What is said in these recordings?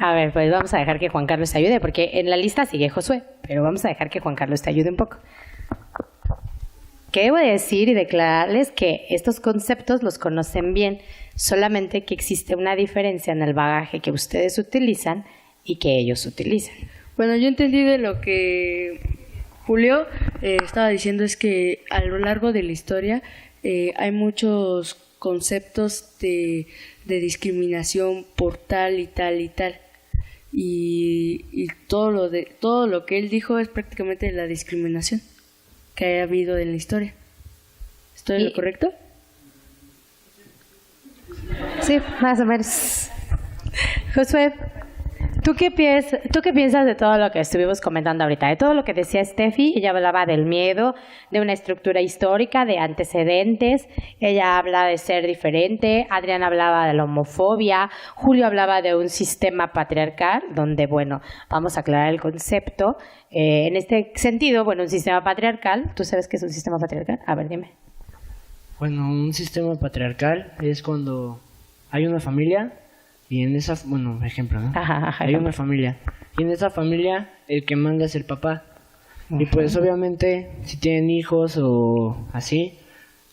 A ver, pues vamos a dejar que Juan Carlos te ayude, porque en la lista sigue Josué, pero vamos a dejar que Juan Carlos te ayude un poco. ¿Qué debo decir y declararles? Que estos conceptos los conocen bien, solamente que existe una diferencia en el bagaje que ustedes utilizan y que ellos utilizan. Bueno, yo entendí de lo que Julio estaba diciendo es que a lo largo de la historia hay muchos conceptos de discriminación por tal y tal y tal. Y todo lo que él dijo es prácticamente la discriminación que ha habido en la historia. ¿Estoy en lo correcto? Sí, más o menos. Josué, ¿tú qué piensas de todo lo que estuvimos comentando ahorita? De todo lo que decía Steffi. Ella hablaba del miedo, de una estructura histórica, de antecedentes. Ella habla de ser diferente. Adrián hablaba de la homofobia. Julio hablaba de un sistema patriarcal, donde, bueno, vamos a aclarar el concepto. En este sentido, bueno, un sistema patriarcal. ¿Tú sabes qué es un sistema patriarcal? A ver, dime. Bueno, un sistema patriarcal es cuando hay una familia y en esa, bueno, ejemplo, ¿no? Ajá, hay una familia y en esa familia el que manda es el papá. Y pues obviamente si tienen hijos o así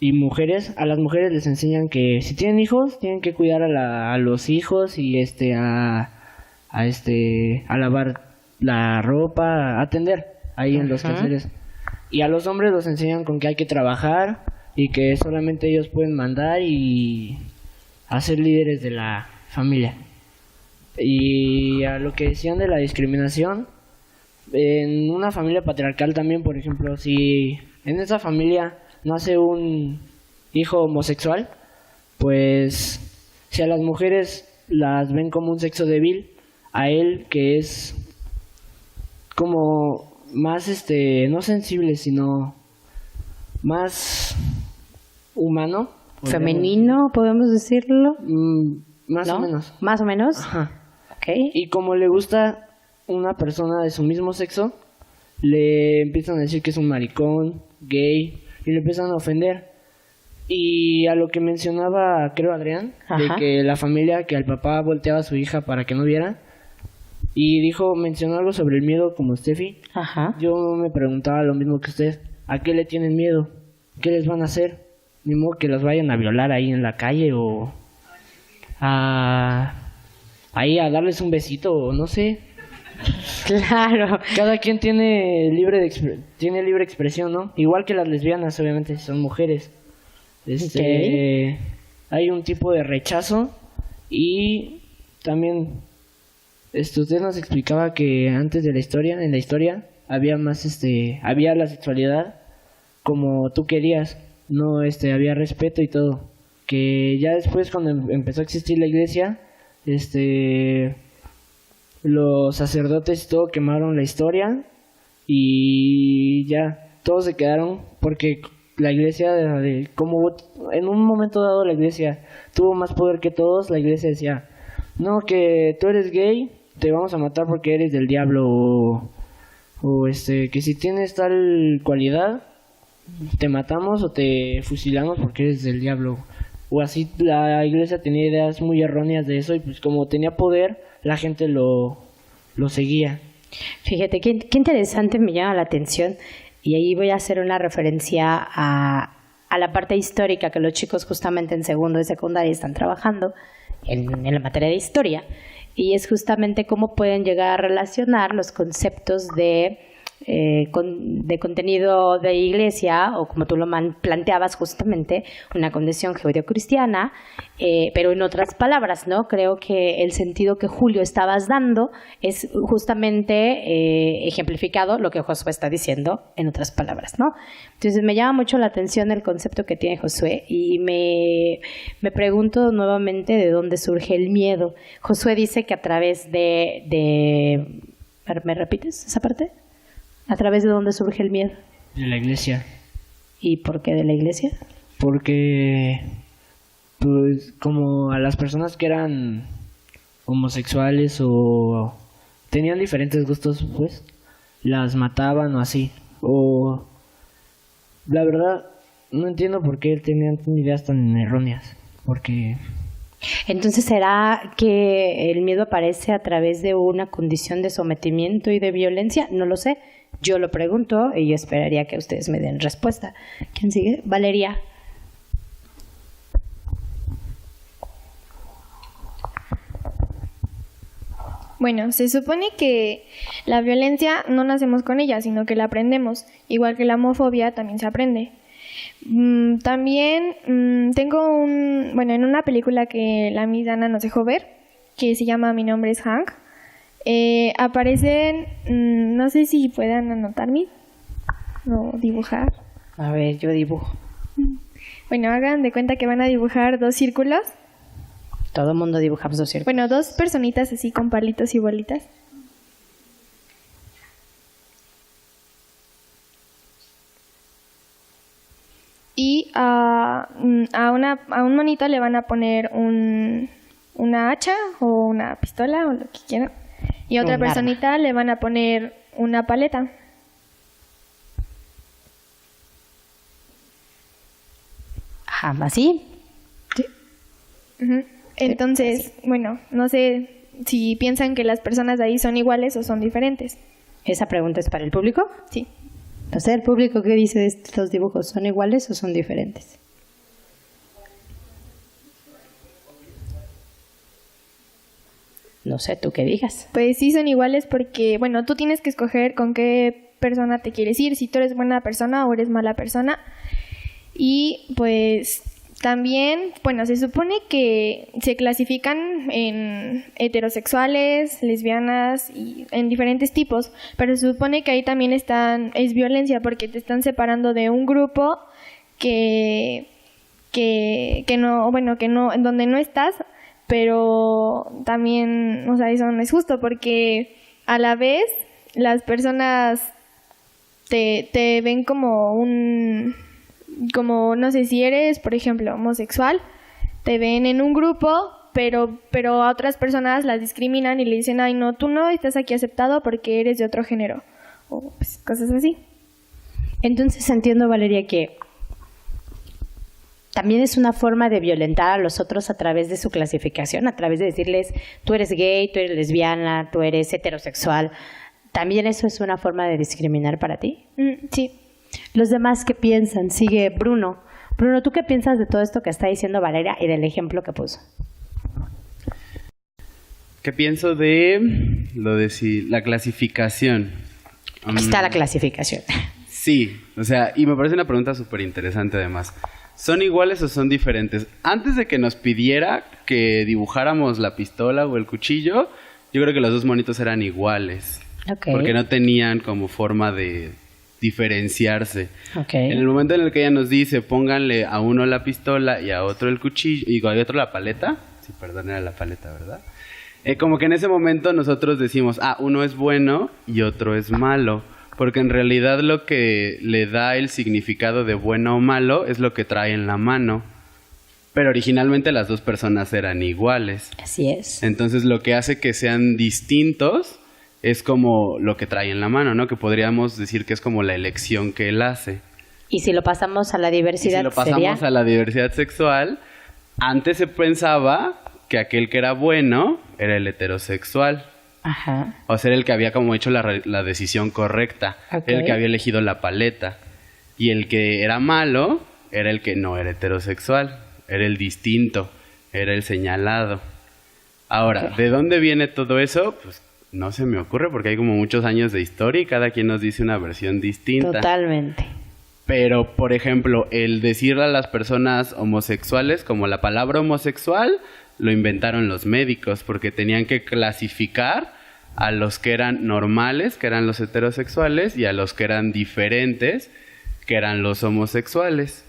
y mujeres, a las mujeres les enseñan que si tienen hijos tienen que cuidar a los hijos y a lavar la ropa, a atender ahí en los quehaceres. Y a los hombres los enseñan con que hay que trabajar y que solamente ellos pueden mandar y ser líderes de la familia. Y a lo que decían de la discriminación, en una familia patriarcal también, por ejemplo, si en esa familia nace un hijo homosexual, pues si a las mujeres las ven como un sexo débil, a él que es como más no sensible, sino más humano, femenino, podemos decirlo. Más ¿no? o menos. Más o menos. Ajá. Okay. Y como le gusta una persona de su mismo sexo, le empiezan a decir que es un maricón, gay, y le empiezan a ofender. Y a lo que mencionaba, creo, Adrián, de que la familia, que al papá volteaba a su hija para que no viera, y mencionó algo sobre el miedo como Steffi. Ajá. Yo me preguntaba lo mismo que usted, ¿a qué le tienen miedo? ¿Qué les van a hacer? Ni modo que los vayan a violar ahí en la calle o ahí a darles un besito o no sé. Claro. Cada quien tiene libre expresión, ¿no? Igual que las lesbianas, obviamente, son mujeres. Hay un tipo de rechazo y también usted nos explicaba que antes de en la historia había más había la sexualidad como tú querías, no había respeto y todo, que ya después cuando empezó a existir la iglesia, los sacerdotes y todo quemaron la historia y ya todos se quedaron porque la iglesia, como en un momento dado la iglesia tuvo más poder que todos, la iglesia decía, no, que tú eres gay, te vamos a matar porque eres del diablo, o que si tienes tal cualidad, te matamos o te fusilamos porque eres del diablo. O así la iglesia tenía ideas muy erróneas de eso y pues como tenía poder, la gente lo seguía. Fíjate, qué interesante, me llama la atención. Y ahí voy a hacer una referencia a la parte histórica que los chicos justamente en segundo de secundaria están trabajando en la materia de historia. Y es justamente cómo pueden llegar a relacionar los conceptos de contenido de iglesia, o como tú lo planteabas justamente, una condición judeocristiana, pero en otras palabras, ¿no? Creo que el sentido que Julio estabas dando es justamente ejemplificado lo que Josué está diciendo en otras palabras, ¿no? Entonces me llama mucho la atención el concepto que tiene Josué y me pregunto nuevamente de dónde surge el miedo. Josué dice que a través ¿me repites esa parte? ¿A través de dónde surge el miedo? De la iglesia. ¿Y por qué de la iglesia? Porque, pues, como a las personas que eran homosexuales o tenían diferentes gustos, pues, las mataban o así. O, la verdad, no entiendo por qué tenían ideas tan erróneas. Porque Entonces, ¿será que el miedo aparece a través de una condición de sometimiento y de violencia? No lo sé. Yo lo pregunto y yo esperaría que ustedes me den respuesta. ¿Quién sigue? Valeria. Bueno, se supone que la violencia no nacemos con ella, sino que la aprendemos. Igual que la homofobia también se aprende. También tengo bueno, en una película que la Miss Dana nos dejó ver, que se llama Mi nombre es Hank, aparecen, no sé si puedan anotarme o dibujar. A ver, yo dibujo. Bueno, hagan de cuenta que van a dibujar 2 círculos. Todo el mundo dibujamos 2 círculos. Bueno, 2 personitas así con palitos y bolitas. Y a un monito le van a poner una hacha o una pistola o lo que quieran. Y a otra Un personita le van a poner una paleta. Ajá, ¿así? Ujú. Entonces, bueno, no sé si piensan que las personas de ahí son iguales o son diferentes. ¿Esa pregunta es para el público? Sí. No sé, ¿el público qué dice de estos dibujos? ¿Son iguales o son diferentes? No sé, ¿tú qué digas? Pues sí son iguales porque, bueno, tú tienes que escoger con qué persona te quieres ir, si tú eres buena persona o eres mala persona. Y pues también, bueno, se supone que se clasifican en heterosexuales, lesbianas y en diferentes tipos, pero se supone que ahí también es violencia porque te están separando de un grupo que no, bueno, que no, en donde no estás, pero también, o sea, eso no es justo porque a la vez las personas te ven como no sé, si eres, por ejemplo, homosexual, te ven en un grupo, pero a otras personas las discriminan y le dicen, ay, no, tú no estás aquí aceptado porque eres de otro género, o pues, cosas así. Entonces entiendo, Valeria, que también es una forma de violentar a los otros a través de su clasificación, a través de decirles, tú eres gay, tú eres lesbiana, tú eres heterosexual. ¿También eso es una forma de discriminar para ti? Sí. Los demás, ¿qué piensan? Sigue Bruno. Bruno, ¿tú qué piensas de todo esto que está diciendo Valeria y del ejemplo que puso? ¿Qué pienso de lo de la clasificación? Aquí está la clasificación. Sí, o sea, y me parece una pregunta súper interesante además. ¿Son iguales o son diferentes? Antes de que nos pidiera que dibujáramos la pistola o el cuchillo, yo creo que los 2 monitos eran iguales. Okay. Porque no tenían como forma de diferenciarse. Okay. En el momento en el que ella nos dice, pónganle a uno la pistola y a otro el cuchillo, y a otro la paleta, sí, perdón, era la paleta, ¿verdad? Como que en ese momento nosotros decimos, uno es bueno y otro es malo, porque en realidad lo que le da el significado de bueno o malo es lo que trae en la mano, pero originalmente las 2 personas eran iguales. Así es. Entonces lo que hace que sean distintos es como lo que trae en la mano, ¿no? Que podríamos decir que es como la elección que él hace. Y si lo pasamos a la diversidad, y si lo pasamos a la diversidad sexual, antes se pensaba que aquel que era bueno era el heterosexual. Ajá. O sea, era el que había como hecho la decisión correcta. Okay. Era el que había elegido la paleta. Y el que era malo era el que no era heterosexual. Era el distinto. Era el señalado. Ahora, ¿de dónde viene todo eso? Pues no se me ocurre porque hay como muchos años de historia y cada quien nos dice una versión distinta. Totalmente. Pero, por ejemplo, el decirle a las personas homosexuales como la palabra homosexual lo inventaron los médicos porque tenían que clasificar a los que eran normales, que eran los heterosexuales, y a los que eran diferentes, que eran los homosexuales.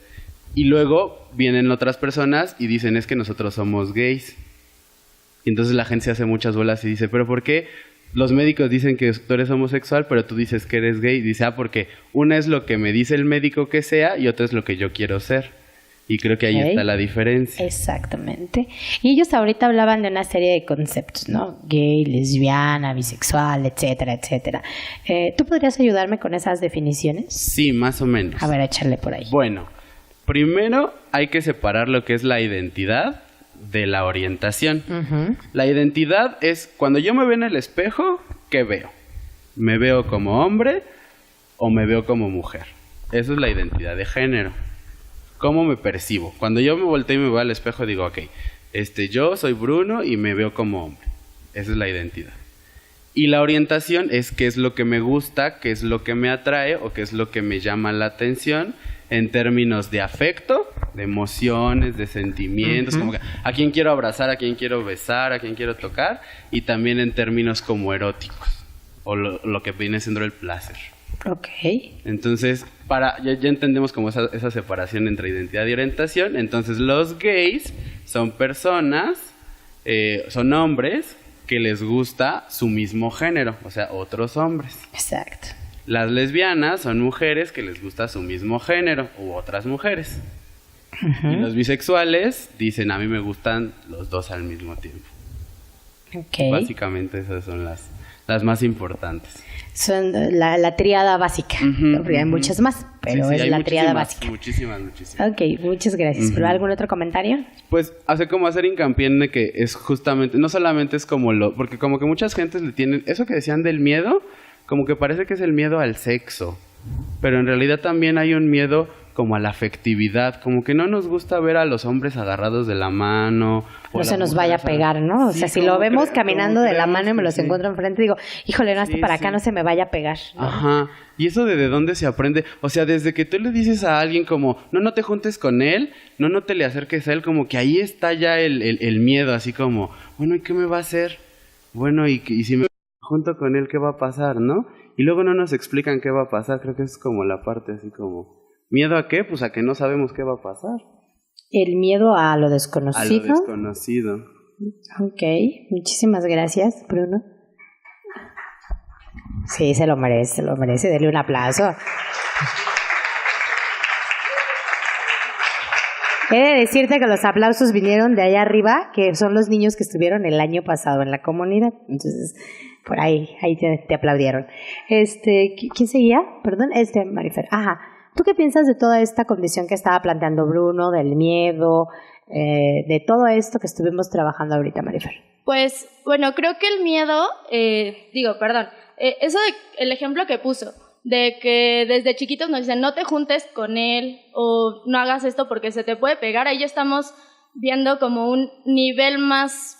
Y luego vienen otras personas y dicen, es que nosotros somos gays. Y entonces la gente se hace muchas bolas y dice, ¿pero por qué los médicos dicen que tú eres homosexual, pero tú dices que eres gay? Dice, porque una es lo que me dice el médico que sea y otra es lo que yo quiero ser. Y creo que ahí está la diferencia. Exactamente. Y ellos ahorita hablaban de una serie de conceptos, ¿no? Gay, lesbiana, bisexual, etcétera, etcétera. ¿Tú podrías ayudarme con esas definiciones? Sí, más o menos. A ver, échale por ahí. Bueno, primero hay que separar lo que es la identidad de la orientación. La identidad es cuando yo me veo en el espejo, ¿qué veo? ¿Me veo como hombre o me veo como mujer? Eso es la identidad de género. ¿Cómo me percibo? Cuando yo me volteo y me veo al espejo, digo, ok, yo soy Bruno y me veo como hombre. Esa es la identidad. Y la orientación es qué es lo que me gusta, qué es lo que me atrae o qué es lo que me llama la atención en términos de afecto, de emociones, de sentimientos, como que a quién quiero abrazar, a quién quiero besar, a quién quiero tocar, y también en términos como eróticos, o lo que viene siendo el placer. Ok. Entonces, ya entendemos como esa separación entre identidad y orientación. Entonces, los gays son personas, son hombres que les gusta su mismo género, o sea, otros hombres. Exacto. Las lesbianas son mujeres que les gusta su mismo género u otras mujeres. Y los bisexuales dicen, a mí me gustan los dos al mismo tiempo. Ok. Básicamente esas son las más importantes. Son la tríada básica. Hay muchas más, pero Sí, es hay la tríada básica. Muchísimas. Ok, muchas gracias. ¿Pero algún otro comentario? Pues hacer hincapié en de que es justamente, no solamente es como porque como que muchas gentes le tienen, eso que decían del miedo, como que parece que es el miedo al sexo, pero en realidad también hay un miedo como a la afectividad, como que no nos gusta ver a los hombres agarrados de la mano. No se nos vaya a pegar, ¿no? O sea, si lo vemos caminando de la mano y me los encuentro enfrente, digo, híjole, no, hasta para acá no se me vaya a pegar, ¿no? Ajá. Y eso de dónde se aprende, o sea, desde que tú le dices a alguien como, no te juntes con él, no te le acerques a él, como que ahí está ya el miedo, así como, bueno, ¿y qué me va a hacer? Bueno, y si me junto con él, ¿qué va a pasar, no? Y luego no nos explican qué va a pasar, creo que es como la parte así como, ¿miedo a qué? Pues a que no sabemos qué va a pasar. El miedo a lo desconocido. A lo desconocido. Ok, muchísimas gracias, Bruno. Sí, se lo merece, dele un aplauso. He de decirte que los aplausos vinieron de allá arriba, que son los niños que estuvieron el año pasado en la comunidad. Entonces, por ahí te aplaudieron. ¿Quién seguía? Perdón, Marifer. Ajá. ¿Tú qué piensas de toda esta condición que estaba planteando Bruno, del miedo, de todo esto que estuvimos trabajando ahorita, Marifer? Pues, bueno, creo que el miedo, eso el ejemplo que puso, de que desde chiquitos nos dicen no te juntes con él o no hagas esto porque se te puede pegar, ahí ya estamos viendo como un nivel más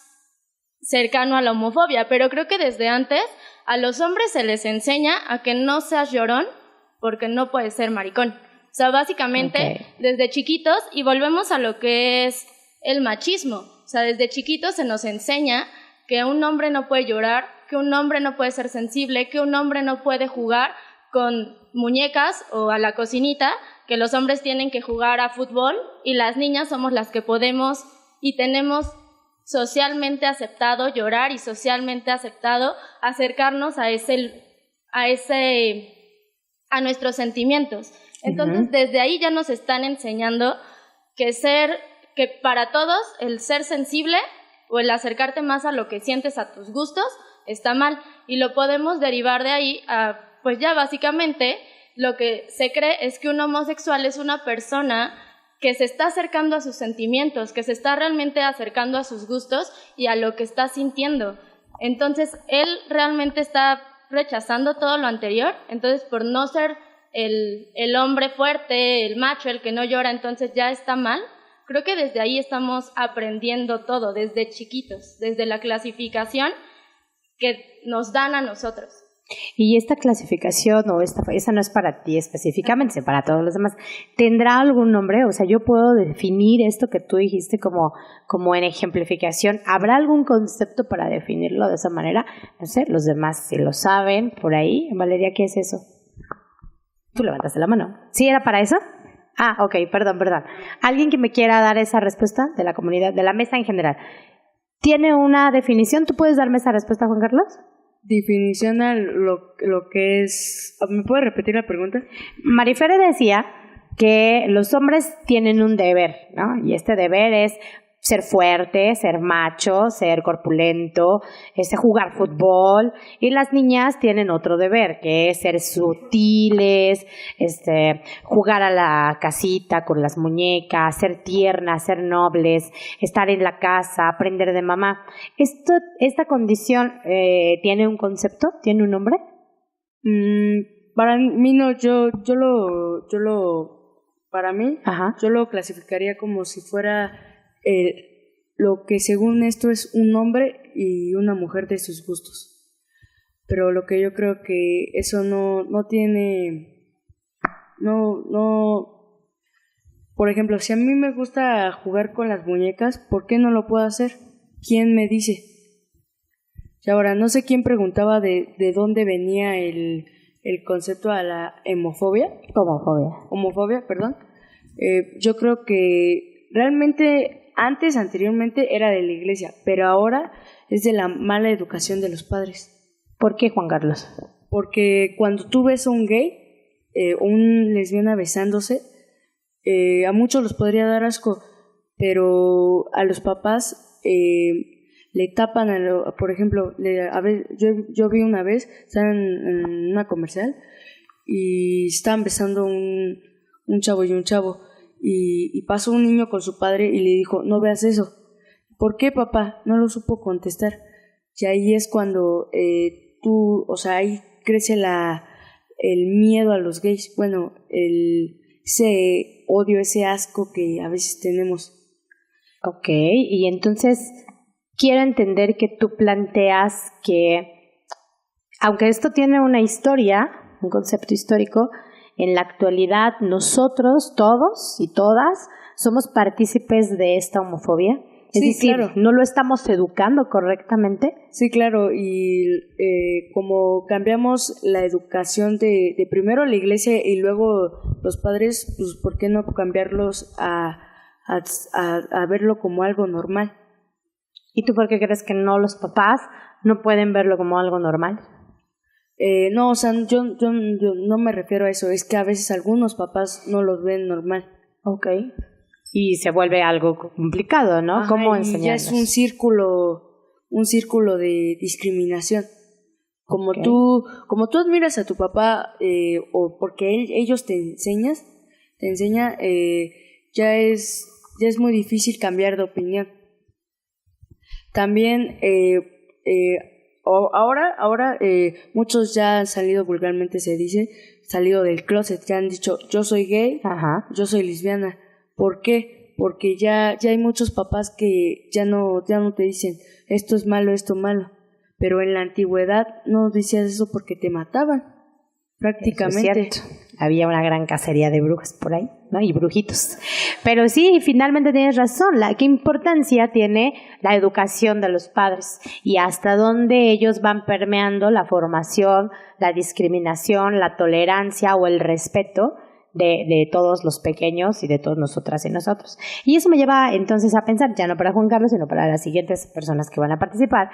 cercano a la homofobia, pero creo que desde antes a los hombres se les enseña a que no seas llorón porque no puedes ser maricón. O sea, básicamente desde chiquitos, y volvemos a lo que es el machismo, o sea, desde chiquitos se nos enseña que un hombre no puede llorar, que un hombre no puede ser sensible, que un hombre no puede jugar con muñecas o a la cocinita, que los hombres tienen que jugar a fútbol y las niñas somos las que podemos y tenemos socialmente aceptado llorar y socialmente aceptado acercarnos a nuestros sentimientos. Entonces, desde ahí ya nos están enseñando que para todos el ser sensible o el acercarte más a lo que sientes, a tus gustos, está mal. Y lo podemos derivar de ahí a, pues ya básicamente, lo que se cree es que un homosexual es una persona que se está acercando a sus sentimientos, que se está realmente acercando a sus gustos y a lo que está sintiendo. Entonces, él realmente está rechazando todo lo anterior, entonces por no ser el hombre fuerte, el macho, el que no llora, entonces ya está mal. Creo que desde ahí estamos aprendiendo todo, desde chiquitos, desde la clasificación que nos dan a nosotros. Y esta clasificación, o esa no es para ti específicamente, es para todos los demás, ¿tendrá algún nombre? O sea, yo puedo definir esto que tú dijiste como en ejemplificación. ¿Habrá algún concepto para definirlo de esa manera? No sé, los demás si lo saben por ahí. Valeria, ¿qué es eso? Tú levantaste la mano. ¿Sí era para eso? Ah, ok, perdón. ¿Alguien que me quiera dar esa respuesta de la comunidad, de la mesa en general? ¿Tiene una definición? ¿Tú puedes darme esa respuesta, Juan Carlos? Definición a lo que es... ¿Me puede repetir la pregunta? Marifere decía que los hombres tienen un deber, ¿no? Y este deber es ser fuerte, ser macho, ser corpulento, jugar fútbol, y las niñas tienen otro deber, que es ser sutiles, jugar a la casita con las muñecas, ser tiernas, ser nobles, estar en la casa, aprender de mamá. ¿Esta condición tiene un concepto? ¿Tiene un nombre? Para mí no, para mí, Ajá. yo lo clasificaría como si fuera lo que según esto es un hombre y una mujer de sus gustos. Pero lo que yo creo que eso no tiene, por ejemplo, si a mí me gusta jugar con las muñecas, ¿por qué no lo puedo hacer? ¿Quién me dice? Y ahora, no sé quién preguntaba de dónde venía el concepto a la homofobia, perdón. Yo creo que realmente anteriormente era de la iglesia, pero ahora es de la mala educación de los padres. ¿Por qué, Juan Carlos? Porque cuando tú ves a un gay o un lesbiana besándose, a muchos los podría dar asco, pero a los papás le tapan, por ejemplo, yo vi una vez, estaban en una comercial y estaban besando un chavo y un chavo, y pasó un niño con su padre y le dijo, no veas eso. ¿Por qué, papá? No lo supo contestar. Y ahí es cuando ahí crece el miedo a los gays, bueno, ese odio, ese asco que a veces tenemos. Ok, y entonces quiero entender que tú planteas que, aunque esto tiene una historia, un concepto histórico, en la actualidad nosotros, todos y todas, somos partícipes de esta homofobia. Es decir, claro. ¿no lo estamos educando correctamente? Sí, claro, y como cambiamos la educación de primero la iglesia y luego los padres, pues ¿por qué no cambiarlos a verlo como algo normal? ¿Y tú por qué crees que los papás no pueden verlo como algo normal? No, o sea, yo no me refiero a eso, es que a veces algunos papás no los ven normal. Ok. Y se vuelve algo complicado, ¿no? Ajá, ¿Cómo y enseñarles? ya es un círculo de discriminación. Como Ok. tú admiras a tu papá o porque ellos te enseña, ya es muy difícil cambiar de opinión. También ahora muchos ya han salido, vulgarmente se dice, salido del closet, ya han dicho yo soy gay, Ajá. yo soy lesbiana. ¿Por qué? Porque ya hay muchos papás que ya no te dicen esto es malo, esto malo. Pero en la antigüedad no decías eso porque te mataban, prácticamente. Eso es cierto. Había una gran cacería de brujas por ahí, ¿no? Y brujitos. Pero sí, finalmente tienes razón. ¿Qué importancia tiene la educación de los padres? Y hasta dónde ellos van permeando la formación, la discriminación, la tolerancia o el respeto de todos los pequeños y de todas nosotras y nosotros. Y eso me lleva entonces a pensar, ya no para Juan Carlos, sino para las siguientes personas que van a participar,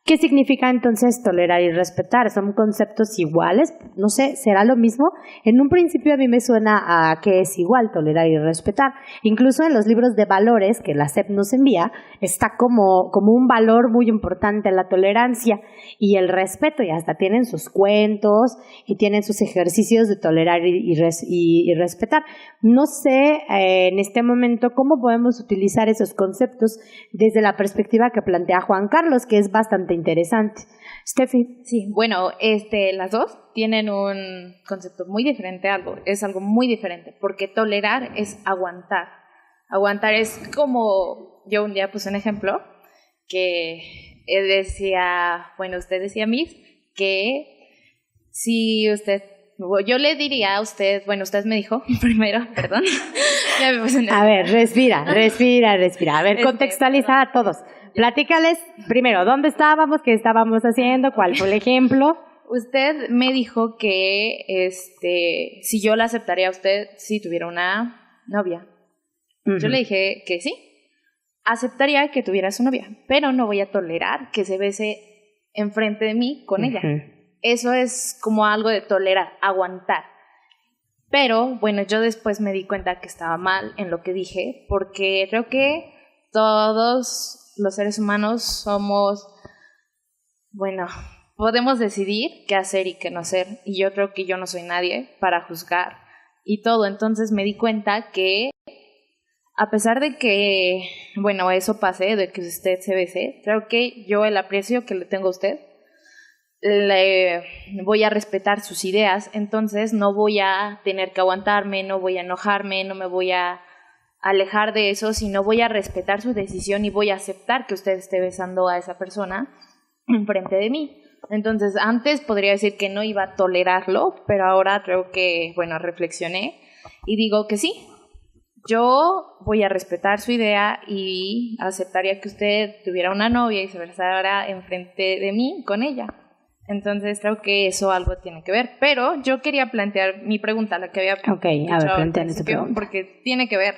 ¿qué significa entonces tolerar y respetar? ¿Son conceptos iguales? No sé, ¿será lo mismo? En un principio a mí me suena a que es igual tolerar y respetar. Incluso en los libros de valores que la SEP nos envía, está como un valor muy importante la tolerancia y el respeto, y hasta tienen sus cuentos y tienen sus ejercicios de tolerar y respetar. No sé en este momento cómo podemos utilizar esos conceptos desde la perspectiva que plantea Juan Carlos, que es bastante interesante. Steffi. Sí, bueno, las dos tienen un concepto muy diferente, es algo muy diferente, porque tolerar es aguantar. Aguantar es como, yo un día puse un ejemplo que usted decía, Miss, que si yo le diría a usted, usted me dijo primero, perdón. Ya me puse A ver, respira. A ver, contextualiza a todos. Platícales primero, ¿dónde estábamos? ¿Qué estábamos haciendo? ¿Cuál fue el ejemplo? Usted me dijo que si yo la aceptaría a usted si tuviera una novia. Uh-huh. Yo le dije que sí. Aceptaría que tuviera su novia, pero no voy a tolerar que se bese enfrente de mí con ella. Eso es como algo de tolerar, aguantar. Pero, yo después me di cuenta que estaba mal en lo que dije, porque creo que todos los seres humanos somos, bueno, podemos decidir qué hacer y qué no hacer. Y yo creo que yo no soy nadie para juzgar y todo. Entonces me di cuenta que a pesar de que, bueno, eso pase, de que usted se bese, creo que yo el aprecio que le tengo a usted, le voy a respetar sus ideas, entonces no voy a tener que aguantarme, no voy a enojarme, no me voy a alejar de eso, sino voy a respetar su decisión y voy a aceptar que usted esté besando a esa persona enfrente de mí. Entonces, antes podría decir que no iba a tolerarlo, pero ahora creo que, bueno, reflexioné y digo que sí. Yo voy a respetar su idea y aceptaría que usted tuviera una novia y se besara enfrente de mí con ella. Entonces creo que eso algo tiene que ver. Pero yo quería plantear mi pregunta, la que había plantean esa pregunta. porque tiene que ver.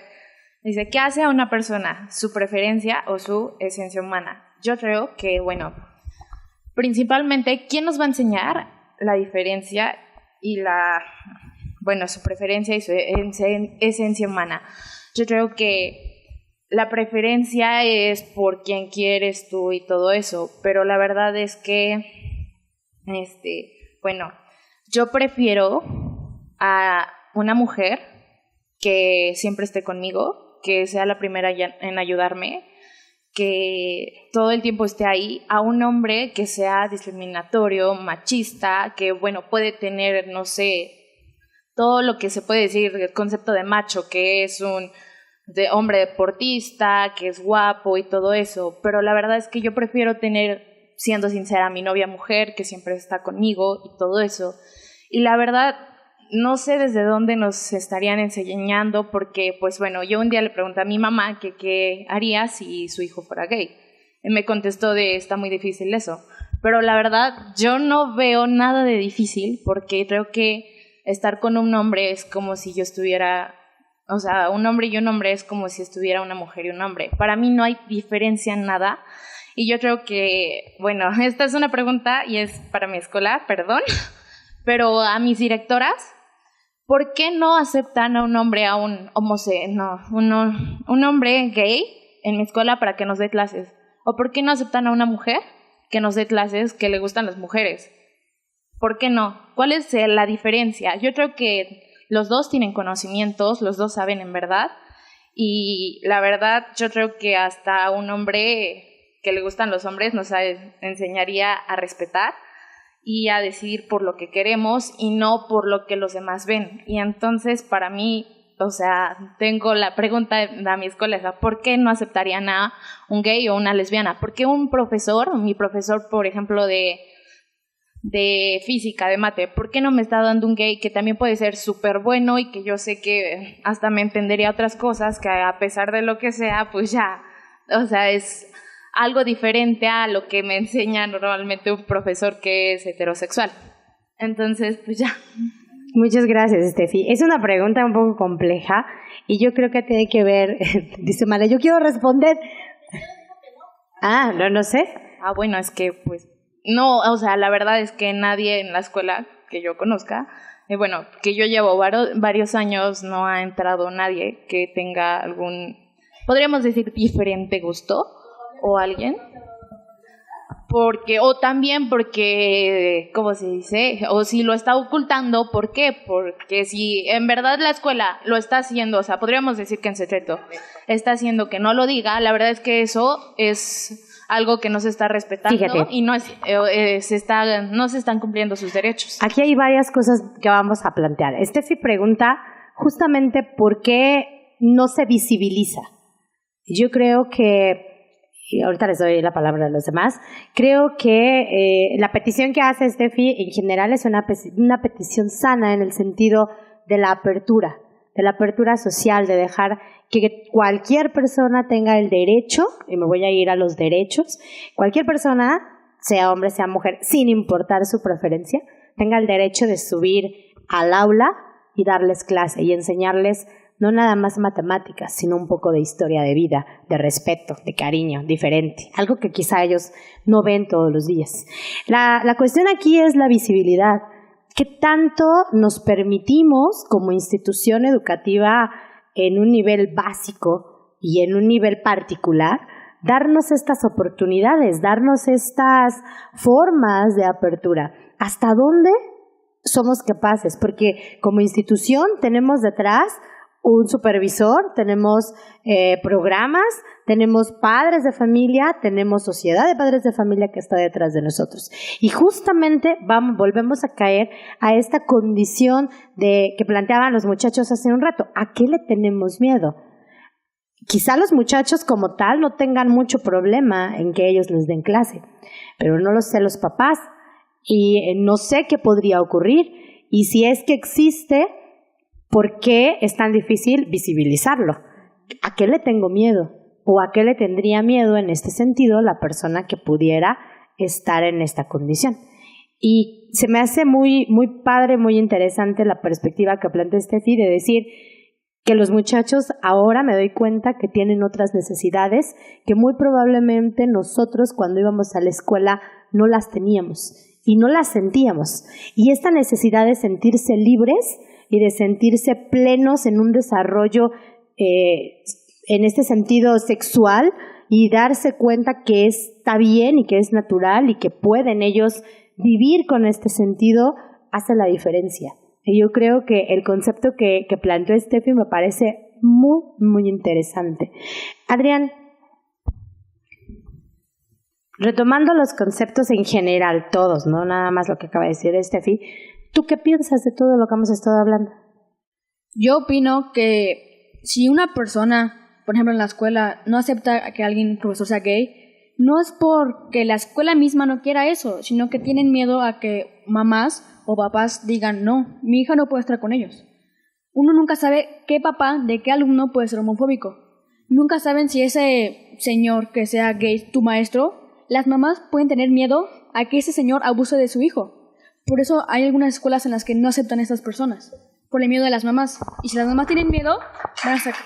Dice, ¿qué hace a una persona? ¿Su preferencia o su esencia humana? Yo creo que, bueno, principalmente, ¿quién nos va a enseñar la diferencia y su preferencia y su esencia humana? Yo creo que la preferencia es por quién quieres tú y todo eso, pero la verdad es que, yo prefiero a una mujer que siempre esté conmigo, que sea la primera en ayudarme, que todo el tiempo esté ahí, a un hombre que sea discriminatorio, machista, que, bueno, puede tener, no sé, todo lo que se puede decir, el concepto de macho, que es un hombre deportista, que es guapo y todo eso, pero la verdad es que yo prefiero tener, siendo sincera, a mi novia mujer, que siempre está conmigo y todo eso, y la verdad, no sé desde dónde nos estarían enseñando, porque, pues bueno, yo un día le pregunté a mi mamá que qué haría si su hijo fuera gay, y me contestó está muy difícil eso, pero la verdad, yo no veo nada de difícil, porque creo que estar con un hombre es como si yo estuviera, o sea, un hombre y un hombre es como si estuviera una mujer y un hombre. Para mí no hay diferencia en nada. Y yo creo que, bueno, esta es una pregunta y es para mi escuela, perdón, pero a mis directoras, ¿por qué no aceptan a un hombre, a un hombre gay en mi escuela para que nos dé clases? ¿O por qué no aceptan a una mujer que nos dé clases que le gustan las mujeres? ¿Por qué no? ¿Cuál es la diferencia? Yo creo que los dos tienen conocimientos, los dos saben en verdad, y la verdad yo creo que hasta un hombre que le gustan los hombres nos enseñaría a respetar y a decidir por lo que queremos y no por lo que los demás ven. Y entonces para mí, o sea, tengo la pregunta a mi escuela, ¿por qué no aceptarían a un gay o una lesbiana? ¿Por qué mi profesor, por ejemplo, de física, de mate, ¿por qué no me está dando un gay que también puede ser súper bueno y que yo sé que hasta me entendería otras cosas, que a pesar de lo que sea, pues ya, o sea, es algo diferente a lo que me enseña normalmente un profesor que es heterosexual? Entonces, pues ya. Muchas gracias, Steffi. Es una pregunta un poco compleja y yo creo que tiene que ver, dice Mala, yo quiero responder. No sé. Bueno, es que pues no, o sea, la verdad es que nadie en la escuela que yo conozca, que yo llevo varios años, no ha entrado nadie que tenga algún, podríamos decir, diferente gusto, o alguien. O también porque, ¿cómo se dice? O si lo está ocultando, ¿por qué? Porque si en verdad la escuela lo está haciendo, o sea, podríamos decir que en secreto está haciendo que no lo diga, la verdad es que eso es algo que no se está respetando. Fíjate. Y no se están cumpliendo sus derechos. Aquí hay varias cosas que vamos a plantear. Steffi pregunta justamente por qué no se visibiliza. Yo creo que, y ahorita les doy la palabra a los demás, creo que la petición que hace Steffi en general es una petición sana en el sentido de la apertura social, de dejar que cualquier persona tenga el derecho, y me voy a ir a los derechos, cualquier persona, sea hombre, sea mujer, sin importar su preferencia, tenga el derecho de subir al aula y darles clase y enseñarles no nada más matemáticas, sino un poco de historia de vida, de respeto, de cariño, diferente, algo que quizá ellos no ven todos los días. La cuestión aquí es la visibilidad. ¿Qué tanto nos permitimos como institución educativa en un nivel básico y en un nivel particular, darnos estas oportunidades, darnos estas formas de apertura. ¿Hasta dónde somos capaces? Porque como institución tenemos detrás un supervisor, tenemos programas, tenemos padres de familia, tenemos sociedad de padres de familia que está detrás de nosotros. Y justamente volvemos a caer a esta condición que planteaban los muchachos hace un rato. ¿A qué le tenemos miedo? Quizá los muchachos como tal no tengan mucho problema en que ellos les den clase, pero no lo sé los papás y no sé qué podría ocurrir. Y si es que existe, ¿por qué es tan difícil visibilizarlo? ¿A qué le tengo miedo? ¿O a qué le tendría miedo en este sentido la persona que pudiera estar en esta condición? Y se me hace muy, muy padre, muy interesante la perspectiva que plantea Steffi de decir que los muchachos ahora me doy cuenta que tienen otras necesidades que muy probablemente nosotros cuando íbamos a la escuela no las teníamos y no las sentíamos. Y esta necesidad de sentirse libres y de sentirse plenos en un desarrollo en este sentido sexual y darse cuenta que está bien y que es natural y que pueden ellos vivir con este sentido hace la diferencia. Y yo creo que el concepto que planteó Steffi me parece muy, muy interesante. Adrián, retomando los conceptos en general, todos, no nada más lo que acaba de decir Steffi, ¿tú qué piensas de todo lo que hemos estado hablando? Yo opino que si una persona, por ejemplo en la escuela, no acepta que alguien, profesor, sea gay, no es porque la escuela misma no quiera eso, sino que tienen miedo a que mamás o papás digan, no, mi hija no puede estar con ellos. Uno nunca sabe qué papá de qué alumno puede ser homofóbico. Nunca saben si ese señor que sea gay, tu maestro, las mamás pueden tener miedo a que ese señor abuse de su hijo. Por eso hay algunas escuelas en las que no aceptan a estas personas, por el miedo de las mamás. Y si las mamás tienen miedo, van a sacar.